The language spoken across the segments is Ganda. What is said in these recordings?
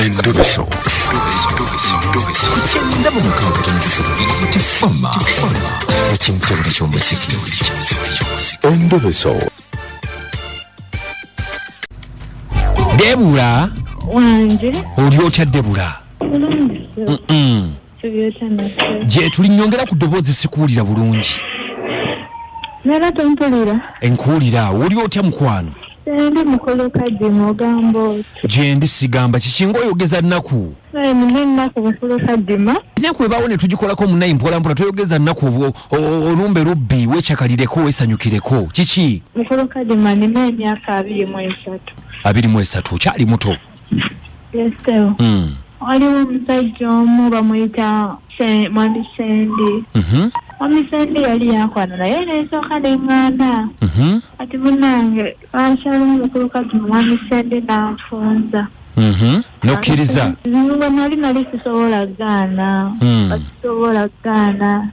Endobeso. Kugenda mu mukaaga tifama ekintu ky'omuziki. Endobeso. Debula wanje oli otya Debula? Je tuli nyongera ku ddoboozi sikuwulira bulungi. Nera tompulira. Enkuwulira oli otya mukwano? Ndi mukolo kadimo gambo. Je ndi sigamba kikingo oyogeza nnaku. Nina nnaku mukolo kadima. Nnaku ebaawo ne tugikolako munnayi mpola mpola toyogeza nnaku olumbe lubbi weekyakalirireko weesanyukireko kiki? Mukolo kadima nina emyaka 23. 23 kyali muto. Yes, sir. Waliwo omusajja omu bamuyita Mwami Sendi. Mwami Sendi yali yakwana naye n'esooka n'eŋŋanda. Ati munnange bansala omukulu kadima Mwami Sendi n'anfunza. Nokkiriza? Nali sisobola gaana. Sisobola gaana.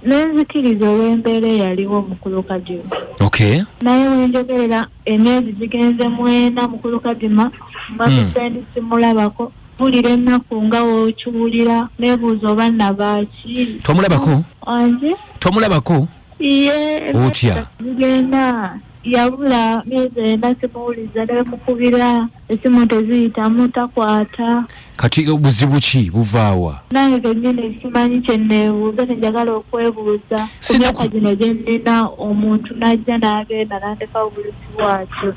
Nenzikiriza olw'embeera eyaliwo mukulu kadima. Okay. Naye wenjogerera emyezi gigenze 4 mukulu kadima Mwami Sendi simulabako. Bulira ennaku nga wokiwulira nebuuza oba nabaki. Tomulabako? Anje? Tomulabako? Iye. Otya? Genda yabula myezi 4 simuwuliza nemukubira esimu teziyitamu takwata. Kati obuzibu ki buvaawa? Nange kennyini simanyi kyenneebuuza nenjagala okwebuuza. Kumyaka gino gyennina omuntu najja n'agenda n'andeka obulisi bwakyo.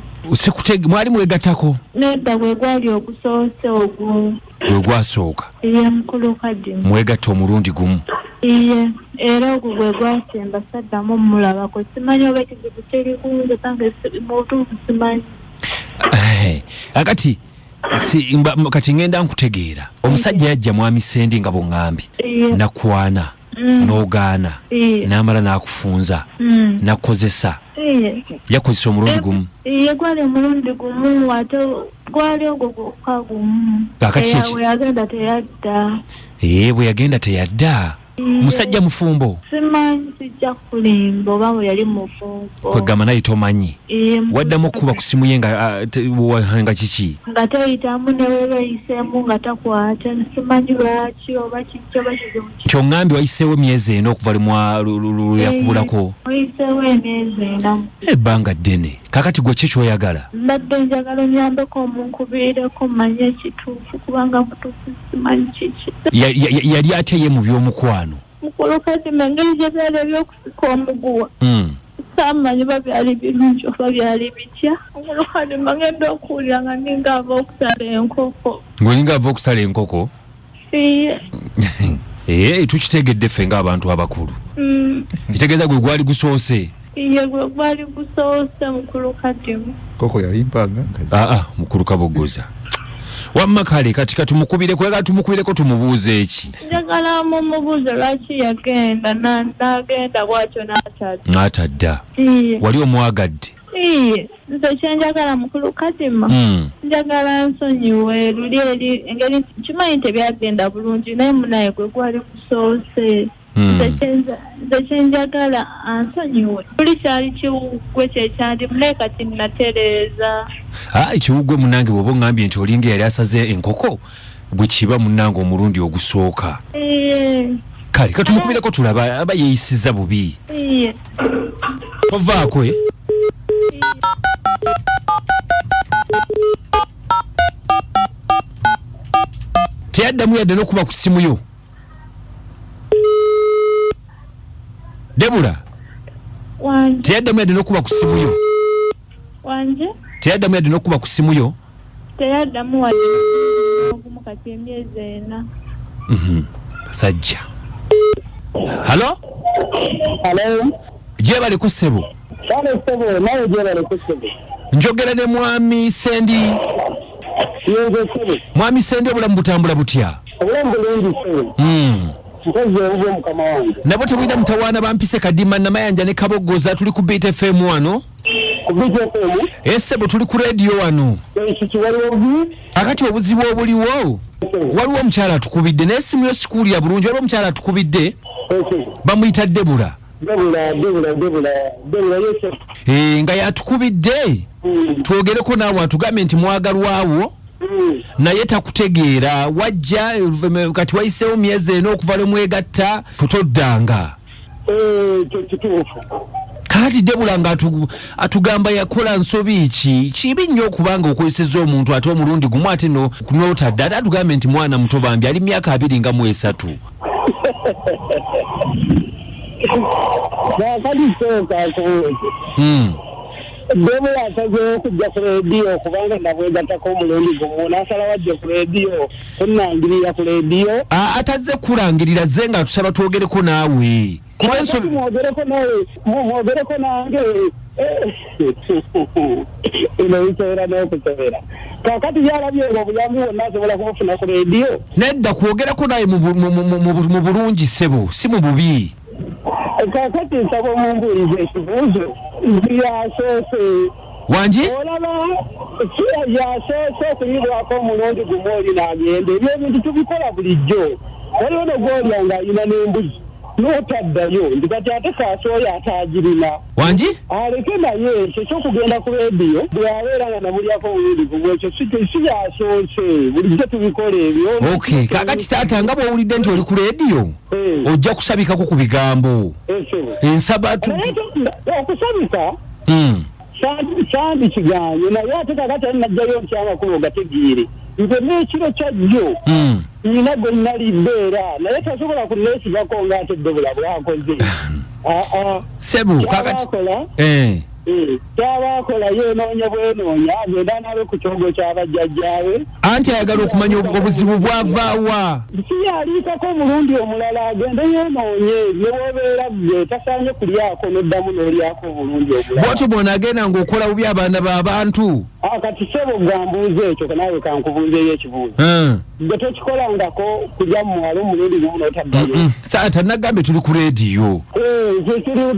Mwali mwegattako? Nedda gwe gwali ogusoose ogwo. Gwe gwasooka? Iye mukulu kadima. Mwegatta omulundi gumu? Iye, era ogwo gwe gwasemba saddamu mulabako. Simanyi oba ekizibu kirikunze tange mutuufu simanyi. Akati kati ngenda nkutegeera. Omusajja yajja Mwami Sendi nga bw'ŋŋambye. Nakwana. N'ogaana. Namala n'akufunza. Nakozesa. Yakozesa omulundi gumu. Iye gwali omulundi gumu ate gwali ogwo gwokka gumu. Bwe yagenda teyadda. Bwe yagenda teyadda. Musajja mufumbo? Simanyi sijja kulimba oba bwe yali mufumbo. Kwegamba naye tomanyi? Waddamu okuba ku simu ye nga kiki? Nga teyitamu newe bayiseemu nga takwata. Simanyi lwaki oba kiki oba kizibu ki. Ky'oŋŋambye wayiseewo emyezi 4 okuva lweyakubulako? Wayiseewo emyezi 4. Ebbanga ddene. Kakati gwe ki ky'oyagala? Mbadde njagala nyambeko omunkubirireko mmanye ekituufu kubanga mutuufu simanyi kiki. Yali ate ye mu by'omukwano? Mukulu kadima engeri gye byali eby'okusika omuguwa. Samanyi oba byali birungi oba byali bitya. Mukulu kadima ngenda okuwulira nga ninga ava okusala enkoko. Ng'olinga ava okusala enkoko? Tukitegedde ffe ng'abantu abakulu. Kitegeeza gwe gwali gusoose? Iye gwe gwali gusoose mukulu kadima. Koko yali mpanga? Mukulu kabogoza. Wamma kale kati tumukubireko tumubuuze eki? Njagala mumubuuze lwaki yagenda n'agenda bw'atyo n'atadda. Wali omwagadde? Nze kyenjagala mukulu kadima. Njagala nsonyiwe luli eri engeri kimanyi nti byagenda bulungi naye munaye gwe gwali kusoose. Nze kyenjagala ansonyiwe. Luli kyali kiwuggwe kyekyandimu naye kati natereeza. Ekiwuggwe munnange bw'oba oŋŋambye nti olinga yali asaze enkoko bwe kiba munnange omulundi ogusooka. Kale katumukubireko tulaba aba yeeyisiza bubi. Tovaako teyaddamu yadde n'okuba ku ssimu yo. Debula? Wanje. Teyaddamu yadde n'okuba ku ssimu yo. Wanje. Teyaddamu yadde n'okuba ku ssimu yo. Teyaddamu wadde n'okumu kati emyezi 4. Sajja. Halo? Halo. Gyebaleko ssebo. Sebo, nawe gyebaleko ssebo. Njogera ne Mwami Sendi. Yego ssebo. Mwami Sendi obulamu butambula butya? Obulamu bulungi ssebo. Nkoze obwo mukama wange. Nabo tebulina mutawaana bampise Kadima Namayanja ne Kabogoza tuli ku Beat FM wano. Ku Beat FM? Ssebo tuli ku radio wano. Ekiki waliwo obuzibu? Akati obuzibu obuliwo? Waliwo omukyala atukubidde n'essimu yo sikuuli ya bulungi waliwo omukyala atukubidde? Bamuyita Debula. Debula yose. Nga yatukubidde. Twogereko naawe atugambe nti mwagalwawo naye takutegeera wajja kati wayiseewo myezi eno okuva lwemwegatta tutoddanga kituufu kati Debula nga atugamba yakola nsobi ki kibi nnyo okubanga okozesezza omuntu ate omulundi gumu ate n'otadde ate atugambe nti mwana muto bambi ali myaka 23 Debula asazeewo okujja ku leediyo kubanga nabwegattako omulundi gumu n'asala wajja ku leediyo kunnangirira ku leediyo atazze kulangirira ze nga tusaba twogereko naawe mwogereko nange ino bisobola n'okusobera kakati byalabye obuyambi bwonna asobola kubufuna ku leediyo nedda kwogerako naye mu bulungi ssebo si mu bubi kakati nsaba omumbuuliza ekibuuzo yasoose wangi olaba yasoose okuyibwako omulundi gumu oli n'agenda ebyo ebintu tubikola bulijjo waliwo nogolya nga alina n'embuzi n'otaddayo nti kati ate kaasooyo atagirina wangi aleke naye ekyo kyokugenda ku leediyo bwabeera nga nabulyako omulundi gumu ekyo si yasoose bulijjo tubikola ebyo okay kakati taata nga bw'owulidde nti oli ku leediyo ojja kusabikako ku bigambo ensaba okusabika sandi kiganyo naye ate kakati ali najjayo nkyamakulu ogategeere nze n'ekiro kyajjo nina gwe naliddeera naye tasobola kuneesigako ng'ate Debula bwakoze sebu kakati kyabaakola yenoonya bwenoonya agenda nabe ku kyogo ky'abajjajjaawe anti ayagala okumanya obuzibu bwavaawa siyaliikako omulundi omulala agende yenoonye nebwobeera gwe tasaanye kulyako n'oddamu n'olyako omulundi omulala bwotyo bwona agenda ng'okola bubi abaana b'abantu kati sebo gambuuza ekyo naawe kankubuuzeeyo ekibuuzo gwe tokikolangako kujja mu mwalo omulundi gumu n'otaddayo taata nagambe tuli ku leediyo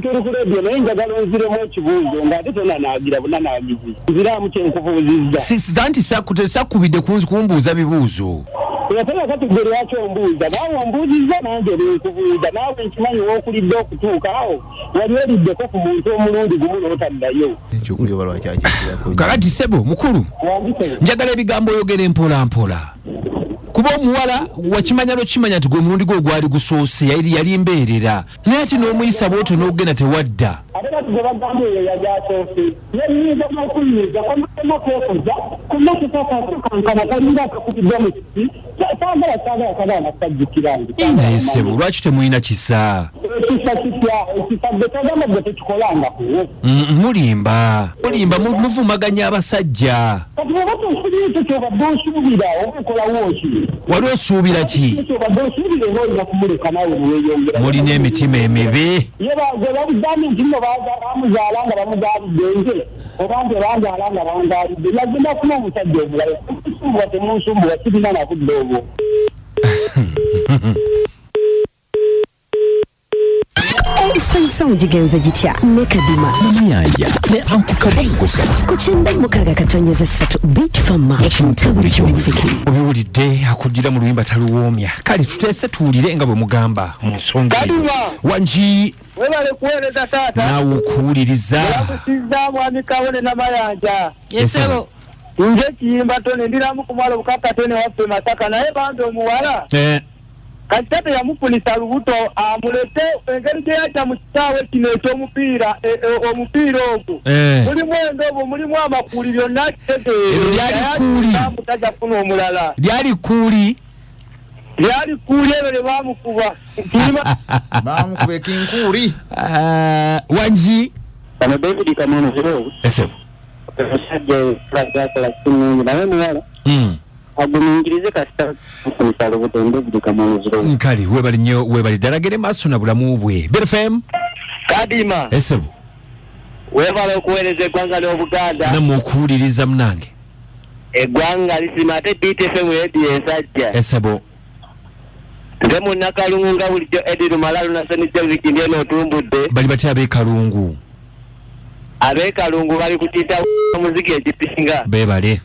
tuli ku leediyo naye njagala onziremu ekibuuzo ng'ate tonanaagira bunanaagizi nziraamu kyenkubuuzizza anti sakkubidde kumbuuza bibuuzo yatera kati gwe lwaki ombuuza naawe ombuuzizza nange nenkubuuza naawe nkimanyi wookulidde okutuuka awo wali oliddeko ku muntu omulundi gumu n'otaddayo kakati sebo mukulu njagala ebigambo oyogera empolampola kuba omuwala wakimanya lwokimanya nti gwe mulundi gwe gwali gusoose yali mbeerera naye ati n'omuyisa bwotyo n'ogenda tewadda ate kati gwe bagamba eyo yali asoose yeyinza n'okuyiiza kwamutema kwekoza kumakisakankana kalinga akakutidde mu kiti saagala kabaana kajjukira naye sebo lwaki temulina kisa ekisa kitya ekisadde tagamba gwe tekikolangako mulimba muvumaganya abasajja kati oba tofunye ekyo kyobadde osuubira oba okolawo ki wali osuubira ki kyobadde osuubira oba olina kumuleka naawe niweeyongera mulina emitima emibi ye gwe babuddamu nti nno bamuzaala nga bamuzaalidde nze oba nti banzaala nga banzaalidde yagenda kufuna omusajja omulala okusumbuwa temunsumbuwa sirina nakudde obwo Sansa ujigenza jitya ne kadima Namuyanja ne ankukabongosa ku 96.3 Beach Farm ekintabuli ky'omuziki obiwulidde akuddira mu luyimba taluwoomya kale tuteese tuwulire nga bwe mugamba mu nsonga wangi webale kuweereza taata naawe okuwuliriza yakusizza mwami kawone namayanja yesebo nje kiyimba tone ndiramu ku mwalo bukakatene waffe Masaka naye bambi omuwala kati tate yamufunisa lubuto amulete engeri gye yajja mu kitaawe kino eky'omupiira omupiira ogwo mulimu endobo mulimu amakuli byonna kitegeere tajja kufuna omulala lyali kuuli ebyo lye baamukuba baamukuba ekinkuuli wangi kano David Kamono esebo omusajja akola kinungi naye muwala agumingirize kasita kufunisa lubuto David Kamono nkali webali nnyo webali ddalagere maaso na bulamu bwe BFM kadima esebo webale okuweereza eggwanga ly'Obuganda namwe okuwuliriza munange eggwanga lisima ate BFM radio ensajja esebo nze munnakalungu nga bulijjo Edi Lumalalu na Seni Jeviki ndieno otumbudde bali batya ab'ekalungu bali kutiita omuziki ekisinga beebale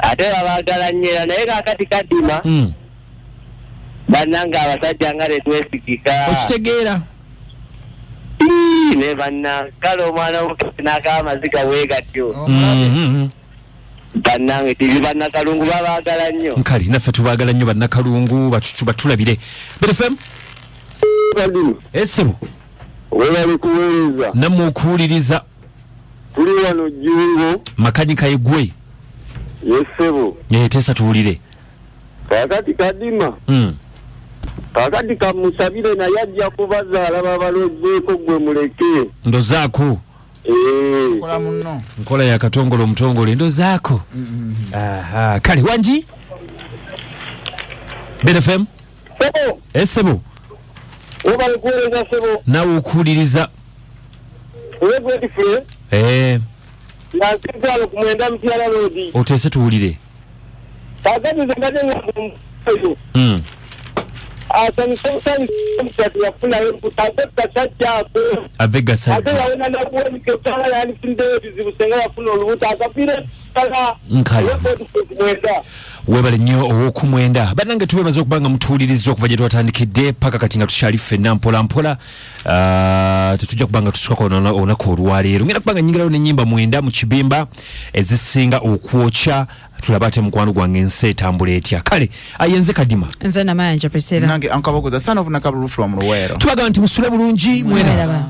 ate babaagala nnyo naye kaakati kadima bannanga abasajja nga tetwesigika okitegeera ne bannakale omwana n'akaba amaziga weegatyo Bannange tiri bannakalungu babaagala nnyo. Nkali naffe tubaagala nnyo bannakalungu batulabire. BFM Kadima. Esebo. Wewe kuweereza. Namwe okuwuliriza. Tuli wano Jjungo. Makanika egwe. Yesebo. Tesa tuwulire. Kakati Kadima. Kakati kamusabire na yajja kubazaala babalozeeko gwe muleke. Ndozaako. Kola munno. Nkola ya katongolo mtongole ndozaako. Aha, kale wanji? BFM? Sebo. Esebo. Oba kuweereza sebo. Nawe okuwuliriza. Wewe tifule. Ya kizalo kumwenda mtiala lodi. Otese tuwulire. Kakati zambade ngamu. Atanisonga mtatu ya funa kutaka chacha Avega sajja. Ate yaona na kuwa mikotala yani finde bizibusenga yafuna olubuta akapire kala. Nkala. Webale nnyo owokumwenda. Bannange tubeemaze okubanga mutuwuliriza okuva gye twatandikidde paka kati nga tukyali ffenna mpola mpola. Tetujja kubanga tusukako olunaku olwaleero. Ngenda kubanga nyingirayo n'ennyimba 9 mu kibimba ezisinga okwokya. Tulaba ate mukwano gwange ensi etambula etya. Kale ayenze Kadima. Nze Namala Priscilla. Nange ankabogoza sana obunaka bulufu lwa Mulwero. Tubaga nti musule bulungi mwera.